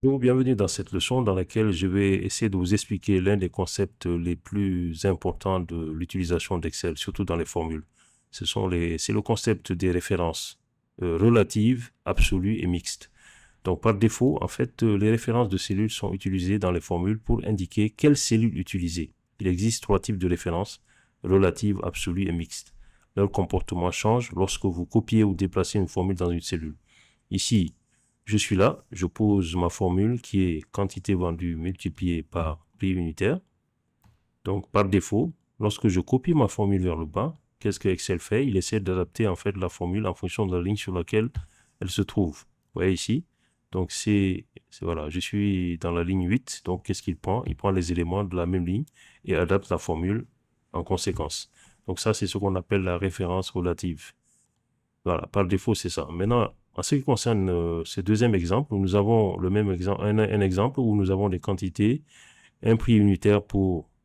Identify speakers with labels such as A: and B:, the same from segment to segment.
A: Bonjour, bienvenue dans cette leçon dans laquelle je vais essayer de vous expliquer l'un des concepts les plus importants de l'utilisation d'Excel, surtout dans les formules. C'est le concept des références relatives, absolues et mixtes. Donc, par défaut, en fait, les références de cellules sont utilisées dans les formules pour indiquer quelle cellule utiliser. Il existe trois types de références, relatives, absolues et mixtes. Leur comportement change lorsque vous copiez ou déplacez une formule dans une cellule. Ici, je suis là, je pose ma formule qui est quantité vendue multipliée par prix unitaire. Donc, par défaut, lorsque je copie ma formule vers le bas, qu'est-ce que Excel fait? Il essaie d'adapter en fait la formule en fonction de la ligne sur laquelle elle se trouve. Vous voyez ici? Donc, voilà, je suis dans la ligne 8. Donc, qu'est-ce qu'il prend? Il prend les éléments de la même ligne et adapte la formule en conséquence. Donc, ça, c'est ce qu'on appelle la référence relative. Voilà, par défaut, c'est ça. Maintenant, en ce qui concerne ce deuxième exemple, nous avons le même exemple, un exemple où nous avons des quantités, un prix unitaire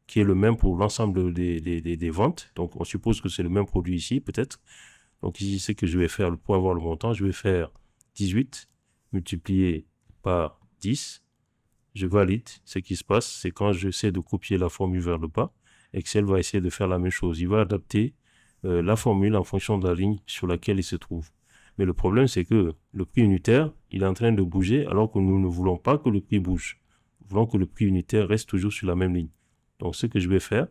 A: qui est le même pour l'ensemble des ventes. Donc, on suppose que c'est le même produit ici, peut-être. Donc, ici, ce que je vais faire pour avoir le montant, je vais faire 18 multiplié par 10. Je valide. Ce qui se passe, c'est quand j'essaie de copier la formule vers le bas, Excel va essayer de faire la même chose. Il va adapter la formule en fonction de la ligne sur laquelle il se trouve. Mais le problème, c'est que le prix unitaire, il est en train de bouger alors que nous ne voulons pas que le prix bouge. Nous voulons que le prix unitaire reste toujours sur la même ligne. Donc, ce que je vais faire,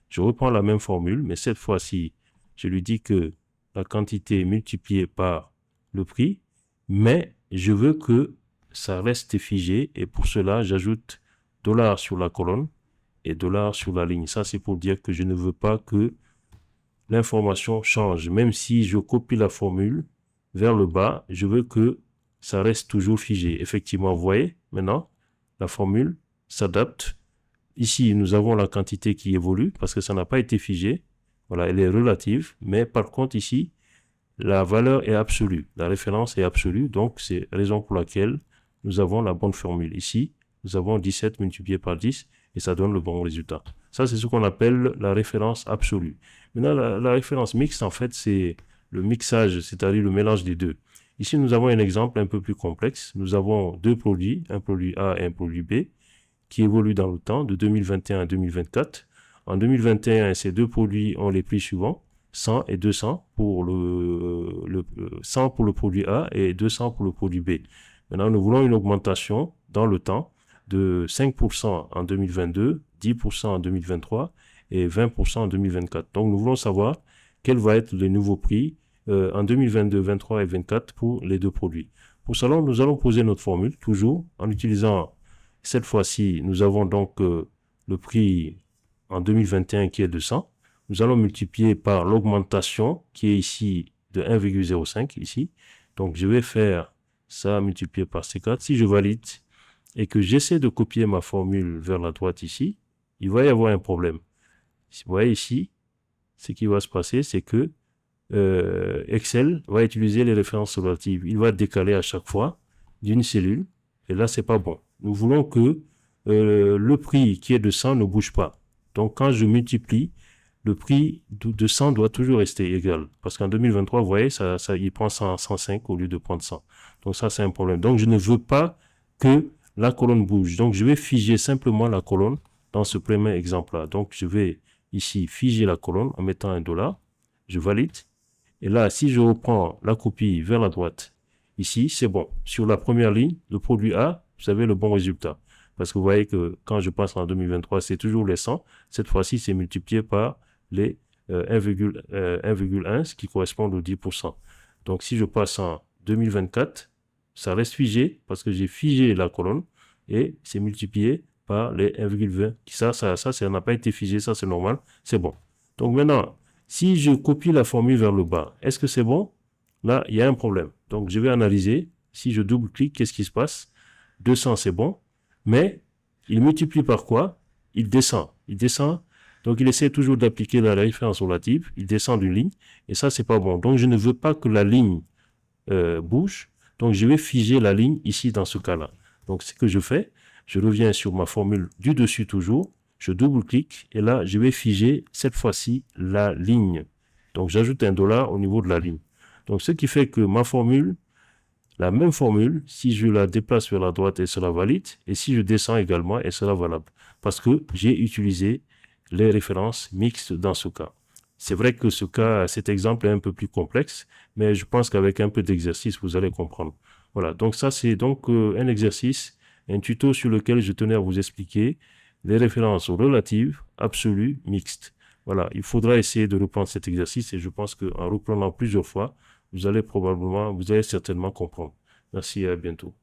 A: je reprends la même formule, mais cette fois-ci, je lui dis que la quantité multipliée par le prix, mais je veux que ça reste figé et pour cela, j'ajoute $ sur la colonne et $ sur la ligne. Ça, c'est pour dire que je ne veux pas que l'information change. Même si je copie la formule vers le bas, je veux que ça reste toujours figé. Effectivement, vous voyez, maintenant, la formule s'adapte. Ici, nous avons la quantité qui évolue parce que ça n'a pas été figé. Voilà, elle est relative. Mais par contre, ici, la valeur est absolue. La référence est absolue. Donc, c'est la raison pour laquelle nous avons la bonne formule. Ici, nous avons 17 multiplié par 10 et ça donne le bon résultat. Ça, c'est ce qu'on appelle la référence absolue. Maintenant, la référence mixte, en fait, c'est le mixage, c'est-à-dire le mélange des deux. Ici, nous avons un exemple un peu plus complexe. Nous avons deux produits, un produit A et un produit B, qui évoluent dans le temps de 2021 à 2024. En 2021, ces deux produits ont les prix suivants. 100 et 200 pour 100 pour le produit A et 200 pour le produit B. Maintenant, nous voulons une augmentation dans le temps de 5% en 2022, 10% en 2023 et 20% en 2024. Donc, nous voulons savoir quel va être le nouveau prix en 2022, 23 et 24 pour les deux produits. Pour cela, nous allons poser notre formule, toujours en utilisant, cette fois-ci, nous avons donc le prix en 2021 qui est de 100. Nous allons multiplier par l'augmentation qui est ici de 1,05 ici. Donc, je vais faire ça multiplié par C4. Si je valide et que j'essaie de copier ma formule vers la droite ici, il va y avoir un problème. Vous voyez ici, ce qui va se passer, c'est que Excel va utiliser les références relatives. Il va décaler à chaque fois d'une cellule. Et là, c'est pas bon. Nous voulons que le prix qui est de 100 ne bouge pas. Donc, quand je multiplie, le prix de 100 doit toujours rester égal. Parce qu'en 2023, vous voyez, il prend 105 au lieu de prendre 100. Donc ça, c'est un problème. Donc je ne veux pas que la colonne bouge. Donc je vais figer simplement la colonne dans ce premier exemple-là. Donc je vais ici figer la colonne en mettant un $. Je valide. Et là, si je reprends la copie vers la droite, ici, c'est bon. Sur la première ligne, le produit A, vous avez le bon résultat. Parce que vous voyez que quand je passe en 2023, c'est toujours les 100. Cette fois-ci, c'est multiplié par les 1,1, ce qui correspond au 10%. Donc, si je passe en 2024, ça reste figé parce que j'ai figé la colonne et c'est multiplié par les 1,20. Ça n'a pas été figé, ça c'est normal, c'est bon. Donc maintenant, si je copie la formule vers le bas, est-ce que c'est bon? Là, il y a un problème. Donc, je vais analyser. Si je double-clique, qu'est-ce qui se passe? 200, c'est bon. Mais il multiplie par quoi? Il descend. Il descend. Donc, il essaie toujours d'appliquer la référence relative. Il descend d'une ligne. Et ça, c'est pas bon. Donc, je ne veux pas que la ligne bouge. Donc, je vais figer la ligne ici dans ce cas-là. Donc, ce que je fais, je reviens sur ma formule du dessus toujours. Je double-clique. Et là, je vais figer cette fois-ci la ligne. Donc, j'ajoute un $ au niveau de la ligne. Donc, ce qui fait que ma formule, La même formule, si je la déplace vers la droite, elle sera valide. Et si je descends également, elle sera valable. Parce que j'ai utilisé les références mixtes dans ce cas. C'est vrai que cet exemple est un peu plus complexe, mais je pense qu'avec un peu d'exercice, vous allez comprendre. Voilà, donc ça c'est donc un exercice, un tuto sur lequel je tenais à vous expliquer les références relatives, absolues, mixtes. Voilà, il faudra essayer de reprendre cet exercice et je pense qu'en reprenant plusieurs fois, vous allez certainement comprendre. Merci et à bientôt.